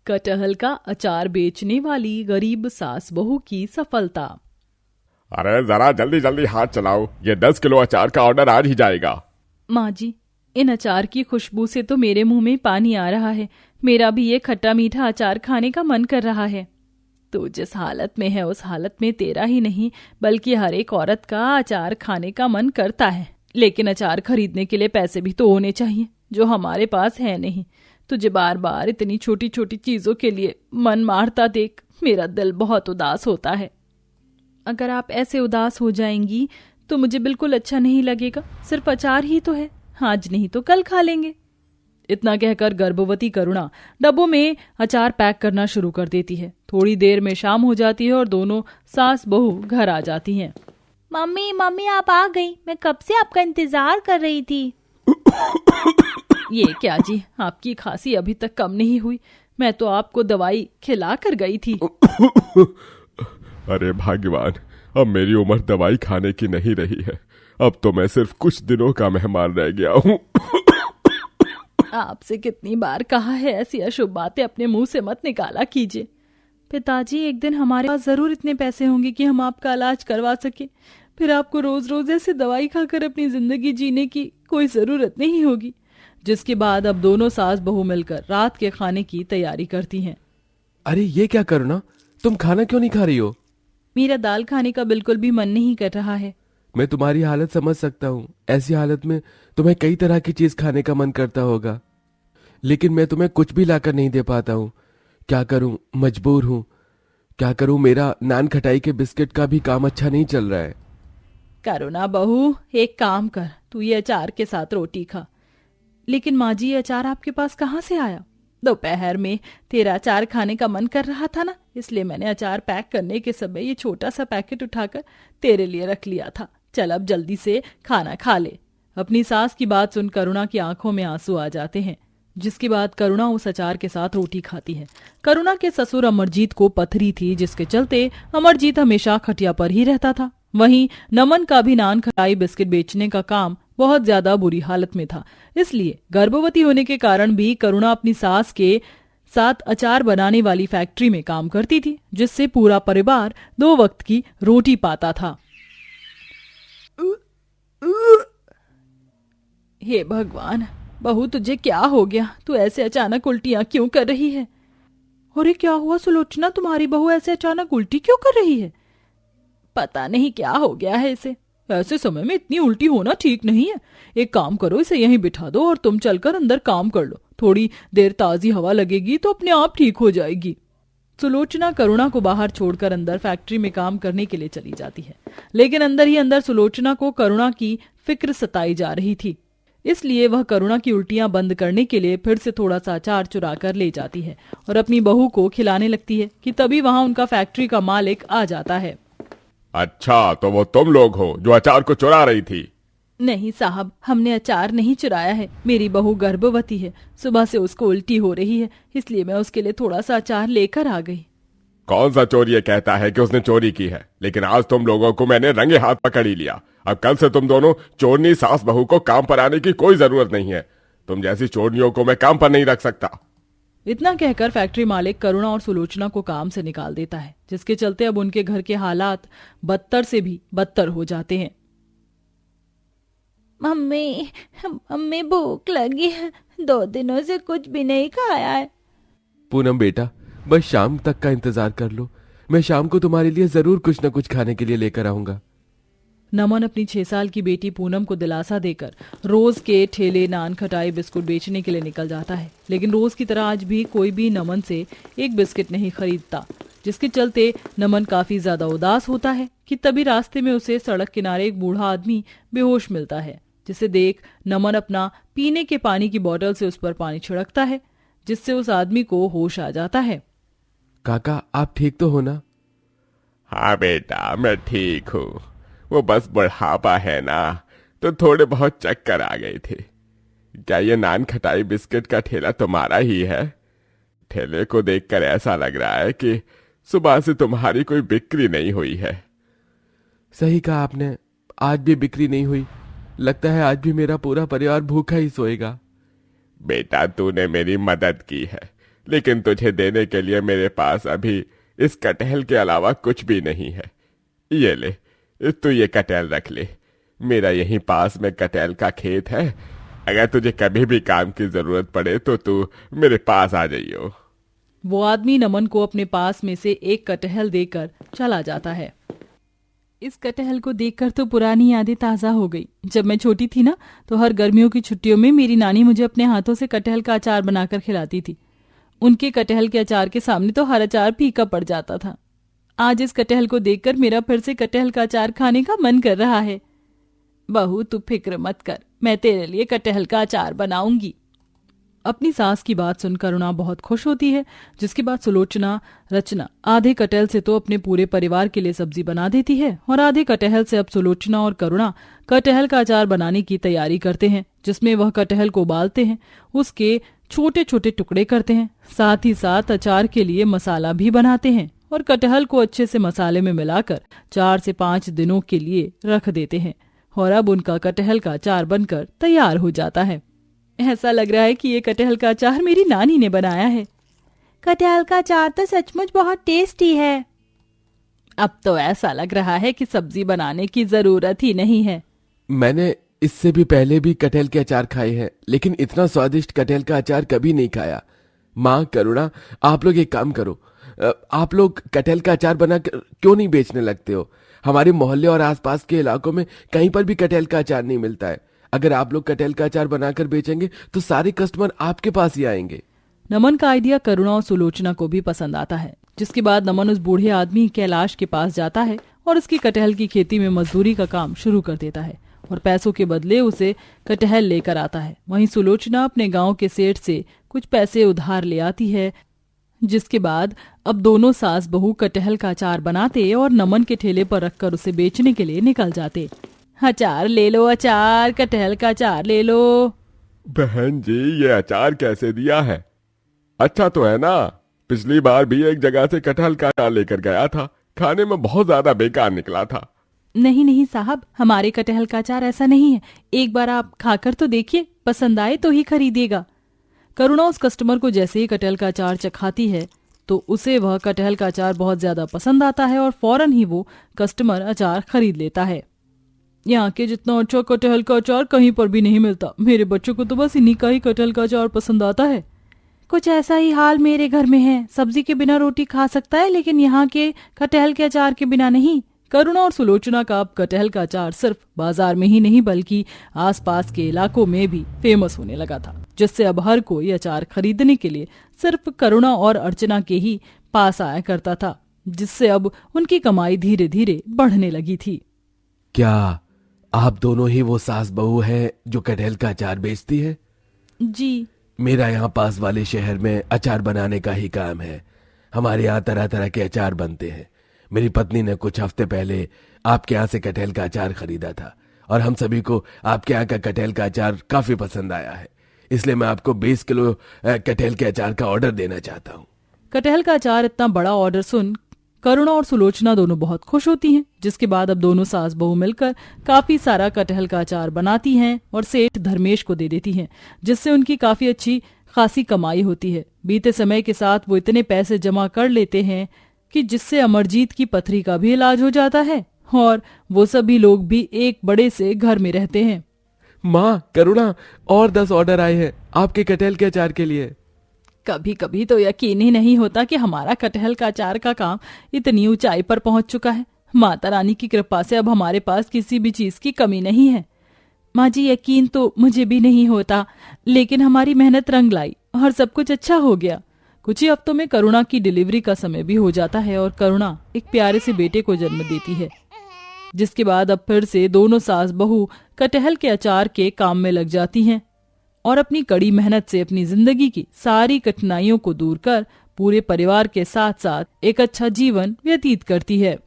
कटहल का अचार बेचने वाली गरीब सास बहू की सफलता। अरे जरा जल्दी जल्दी हाथ चलाओ, ये 10 किलो अचार का ऑर्डर आज ही जाएगा। माँ जी, इन अचार की खुशबू से तो मेरे मुंह में पानी आ रहा है। मेरा भी ये खट्टा मीठा अचार खाने का मन कर रहा है। तो जिस हालत में है उस हालत में तेरा ही नहीं बल्कि हर एक औरत का अचार खाने का मन करता है, लेकिन अचार खरीदने के लिए पैसे भी तो होने चाहिए, जो हमारे पास है नहीं। तुझे बार बार इतनी छोटी छोटी चीजों के लिए मन मारता देख मेरा दिल बहुत उदास होता है। अगर आप ऐसे उदास हो जाएंगी तो मुझे बिल्कुल अच्छा नहीं लगेगा। सिर्फ अचार ही तो है, आज नहीं तो कल खा लेंगे। इतना कहकर गर्भवती करुणा डब्बों में अचार पैक करना शुरू कर देती है। थोड़ी देर में शाम हो जाती है और दोनों सास बहू घर आ जाती हैं। मम्मी मम्मी आप आ गई, मैं कब से आपका इंतजार कर रही थी। ये क्या जी, आपकी खांसी अभी तक कम नहीं हुई? मैं तो आपको दवाई खिला कर गई थी। अरे भाग्यवान, अब मेरी उम्र दवाई खाने की नहीं रही है। अब तो मैं सिर्फ कुछ दिनों का मेहमान रह गया हूँ। आपसे कितनी बार कहा है ऐसी अशुभ बातें अपने मुंह से मत निकाला कीजिए। पिताजी, एक दिन हमारे पास जरूर इतने पैसे होंगे कि हम आपका इलाज करवा सके। फिर आपको रोज रोज ऐसे दवाई खाकर अपनी जिंदगी जीने की कोई जरूरत नहीं होगी। जिसके बाद अब दोनों सास बहू मिलकर रात के खाने की तैयारी करती हैं। अरे ये क्या करुणा, तुम खाना क्यों नहीं खा रही हो? मेरा दाल खाने का बिल्कुल भी मन नहीं कर रहा है। मैं तुम्हारी हालत समझ सकता हूँ। ऐसी हालत में तुम्हें कई तरह की चीज खाने का मन करता होगा, लेकिन मैं तुम्हें कुछ भी लाकर नहीं दे पाता हूँ। क्या करूँ, मजबूर हूँ। क्या करूँ, मेरा नान खटाई के बिस्किट का भी काम अच्छा नहीं चल रहा है। करुणा बहू, एक काम कर, तू ये अचार के साथ रोटी खा। लेकिन माँ जी, ये अचार आपके पास कहाँ से आया? दोपहर में तेरा अचार खाने का मन कर रहा था ना, इसलिए मैंने अचार पैक करने के समय ये छोटा सा पैकेट उठाकर तेरे लिए रख लिया था। चल अब जल्दी से खाना खा ले। अपनी सास की बात सुन करुणा की आंखों में आंसू आ जाते हैं, जिसके बाद करुणा उस अचार के साथ रोटी खाती है। करुणा के ससुर अमरजीत को पथरी थी, जिसके चलते अमरजीत हमेशा खटिया पर ही रहता था। वहीं नमन का भी नान खटाई बिस्किट बेचने का काम बहुत ज्यादा बुरी हालत में था। इसलिए गर्भवती होने के कारण भी करुणा अपनी सास के साथ अचार बनाने वाली फैक्ट्री में काम करती थी, जिससे पूरा परिवार 2 वक्त की रोटी पाता था। हे भगवान, बहू तुझे क्या हो गया? तू ऐसे अचानक उल्टियां क्यों कर रही है? अरे क्या हुआ सुलोचना, तुम्हारी बहू ऐसे अचानक उल्टी क्यों कर रही है? पता नहीं क्या हो गया है इसे। ऐसे समय में इतनी उल्टी होना ठीक नहीं है। एक काम करो, इसे यहीं बिठा दो और तुम चलकर अंदर काम कर लो। थोड़ी देर ताजी हवा लगेगी तो अपने आप ठीक हो जाएगी। सुलोचना करुणा को बाहर छोड़कर अंदर फैक्ट्री में काम करने के लिए चली जाती है, लेकिन अंदर ही अंदर सुलोचना को करुणा की फिक्र सताई जा रही थी। इसलिए वह करुणा की उल्टियां बंद करने के लिए फिर से थोड़ा सा अचार चुरा कर ले जाती है और अपनी बहू को खिलाने लगती है कि तभी वहां उनका फैक्ट्री का मालिक आ जाता है। अच्छा, तो वो तुम लोग हो जो अचार को चुरा रही थी? नहीं साहब, हमने अचार नहीं चुराया है। मेरी बहू गर्भवती है, सुबह से उसको उल्टी हो रही है, इसलिए मैं उसके लिए थोड़ा सा अचार लेकर आ गई। कौन सा चोर ये कहता है कि उसने चोरी की है? लेकिन आज तुम लोगों को मैंने रंगे हाथ पकड़ ही लिया। अब कल से तुम दोनों चोरनी सास बहू को काम पर आने की कोई जरूरत नहीं है। तुम जैसी चोरनियों को मैं काम पर नहीं रख सकता। इतना कहकर फैक्ट्री मालिक करुणा और सुलोचना को काम से निकाल देता है, जिसके चलते अब उनके घर के हालात बदतर से भी बदतर हो जाते हैं। मम्मी मम्मी भूख लगी है, 2 दिनों से कुछ भी नहीं खाया है। पूनम बेटा, बस शाम तक का इंतजार कर लो। मैं शाम को तुम्हारे लिए जरूर कुछ न कुछ खाने के लिए लेकर आऊंगा। नमन अपनी 6 साल की बेटी पूनम को दिलासा देकर रोज के ठेले नान खटाई बिस्कुट बेचने के लिए निकल जाता है, लेकिन रोज की तरह आज भी कोई भी नमन से एक बिस्किट नहीं खरीदता, जिसके चलते नमन काफी ज्यादा उदास होता है कि तभी रास्ते में उसे सड़क किनारे एक बूढ़ा आदमी बेहोश मिलता है, जिसे देख नमन अपना पीने के पानी की बोतल से उस पर पानी छिड़कता है, जिससे उस आदमी को होश आ जाता है। काका, आप ठीक तो हो ना? हाँ बेटा, मैं ठीक हूँ। वो बस बुढ़ापा है ना, तो थोड़े बहुत चक्कर आ गए थे। क्या ये नान खटाई बिस्किट का ठेला तुम्हारा ही है? ठेले को देखकर ऐसा लग रहा है कि सुबह से तुम्हारी कोई बिक्री नहीं हुई है। सही कहा आपने, आज भी बिक्री नहीं हुई। लगता है आज भी मेरा पूरा परिवार भूखा ही सोएगा। बेटा, तूने मेरी मदद की है, लेकिन तुझे देने के लिए मेरे पास अभी इस कटहल के अलावा कुछ भी नहीं है। ये ले, तू ये कटहल रख ले। मेरा यहीं पास में कटहल का खेत है। अगर तुझे कभी भी काम की जरूरत पड़े तो तू मेरे पास आ जाइयो। वो आदमी नमन को अपने पास में से एक कटहल देकर चला जाता है। इस कटहल को देखकर तो पुरानी यादें ताज़ा हो गई। जब मैं छोटी थी ना, तो हर गर्मियों की छुट्टियों में मेरी नानी मुझे अपने हाथों से कटहल का अचार बनाकर खिलाती थी। उनके कटहल के अचार के सामने तो हर अचार फीका पड़ जाता था। आज इस कटहल को देखकर मेरा फिर से कटहल का अचार खाने का मन कर रहा है। बहू, तू फिक्र मत कर, मैं तेरे लिए कटहल का अचार बनाऊंगी। अपनी सास की बात सुन करुणा बहुत खुश होती है, जिसके बाद सुलोचना रचना आधे कटहल से तो अपने पूरे परिवार के लिए सब्जी बना देती है और आधे कटहल से अब सुलोचना और करुणा कटहल का अचार बनाने की तैयारी करते हैं, जिसमें वह कटहल को उबालते हैं, उसके छोटे छोटे टुकड़े करते हैं, साथ ही साथ अचार के लिए मसाला भी बनाते हैं और कटहल को अच्छे से मसाले में मिलाकर 4 से 5 दिनों के लिए रख देते हैं। और अब उनका कटहल का अचार बनकर तैयार हो जाता है। ऐसा लग रहा है कि ये कटहल का अचार मेरी नानी ने बनाया है। कटहल का अचार तो सचमुच बहुत टेस्टी है। अब तो ऐसा लग रहा है कि सब्जी बनाने की जरूरत ही नहीं है। मैंने इससे भी पहले भी कटहल के अचार खाए हैं, लेकिन इतना स्वादिष्ट कटहल का अचार कभी नहीं खाया। माँ, करुणा, आप लोग एक काम करो, आप लोग कटहल का अचार बनाकर क्यों नहीं बेचने लगते हो? हमारे मोहल्ले और आसपास के इलाकों में कहीं पर भी कटहल का अचार नहीं मिलता है। अगर आप लोग कटहल का अचार बनाकर बेचेंगे तो सारे कस्टमर आपके पास ही आएंगे। नमन का आइडिया करुणा और सुलोचना को भी पसंद आता है, जिसके बाद नमन उस बूढ़े आदमी कैलाश के पास जाता है और उसकी कटहल की खेती में मजदूरी का काम शुरू कर देता है और पैसों के बदले उसे कटहल लेकर आता है। वहीं सुलोचना अपने गांव के सेठ से कुछ पैसे उधार ले आती है, जिसके बाद अब दोनों सास बहू कटहल का अचार बनाते और नमन के ठेले पर रखकर उसे बेचने के लिए निकल जाते। अचार ले लो, अचार, कटहल का अचार ले लो। बहन जी, ये अचार कैसे दिया है? अच्छा तो है ना? पिछली बार भी एक जगह से कटहल का अचार लेकर गया था, खाने में बहुत ज्यादा बेकार निकला था। नहीं नहीं साहब, हमारे कटहल का अचार ऐसा नहीं है। एक बार आप खाकर तो देखिए, पसंद आए तो ही खरीदिएगा। करुणा उस कस्टमर को जैसे ही कटहल का अचार चखाती है तो उसे वह कटहल का अचार बहुत ज्यादा पसंद आता है और फौरन ही वो कस्टमर अचार खरीद लेता है। यहाँ के जितना अच्छा कटहल का अचार कहीं पर भी नहीं मिलता। मेरे बच्चों को तो बस इन्हीं का ही कटहल का अचार पसंद आता है। कुछ ऐसा ही हाल मेरे घर में है। सब्जी के बिना रोटी खा सकता है, लेकिन यहाँ के कटहल के अचार के बिना नहीं। करुणा और सुलोचना का अब कटहल का अचार सिर्फ बाजार में ही नहीं बल्कि आसपास के इलाकों में भी फेमस होने लगा था, जिससे अब हर कोई अचार खरीदने के लिए सिर्फ करुणा और अर्चना के ही पास आया करता था, जिससे अब उनकी कमाई धीरे धीरे बढ़ने लगी थी। क्या आप दोनों ही वो सास बहू हैं जो कटहल का अचार बेचती है? जी। मेरा यहाँ पास वाले शहर में अचार बनाने का ही काम है। हमारे यहाँ तरह तरह के अचार बनते हैं। मेरी पत्नी ने कुछ हफ्ते पहले आपके यहाँ से कटहल का अचार खरीदा था और हम सभी को आपके यहाँ का कटहल का अचार काफी पसंद आया है। इसलिए मैं आपको 20 किलो कटहल के अचार का ऑर्डर देना चाहता हूँ। कटहल का अचार इतना बड़ा ऑर्डर सुन करुणा और सुलोचना दोनों बहुत खुश होती हैं, जिसके बाद अब दोनों सास बहू मिलकर काफी सारा कटहल का अचार बनाती हैं और सेठ धर्मेश को दे देती हैं, जिससे उनकी काफी अच्छी खासी कमाई होती है। बीते समय के साथ वो इतने पैसे जमा कर लेते हैं कि जिससे अमरजीत की पथरी का भी इलाज हो जाता है और वो सभी लोग भी एक बड़े से घर में रहते हैं। माँ, करुणा, और 10 ऑर्डर आए हैं आपके कटहल के अचार के लिए। कभी कभी तो यकीन ही नहीं होता कि हमारा कटहल का अचार का काम इतनी ऊंचाई पर पहुंच चुका है। माता रानी की कृपा से अब हमारे पास किसी भी चीज की कमी नहीं है। माँ जी, यकीन तो मुझे भी नहीं होता, लेकिन हमारी मेहनत रंग लाई और सब कुछ अच्छा हो गया। कुछ ही हफ्तों में करुणा की डिलीवरी का समय भी हो जाता है और करुणा एक प्यारे से बेटे को जन्म देती है, जिसके बाद अब फिर से दोनों सास बहू कटहल के अचार के काम में लग जाती हैं और अपनी कड़ी मेहनत से अपनी जिंदगी की सारी कठिनाइयों को दूर कर पूरे परिवार के साथ साथ एक अच्छा जीवन व्यतीत करती है।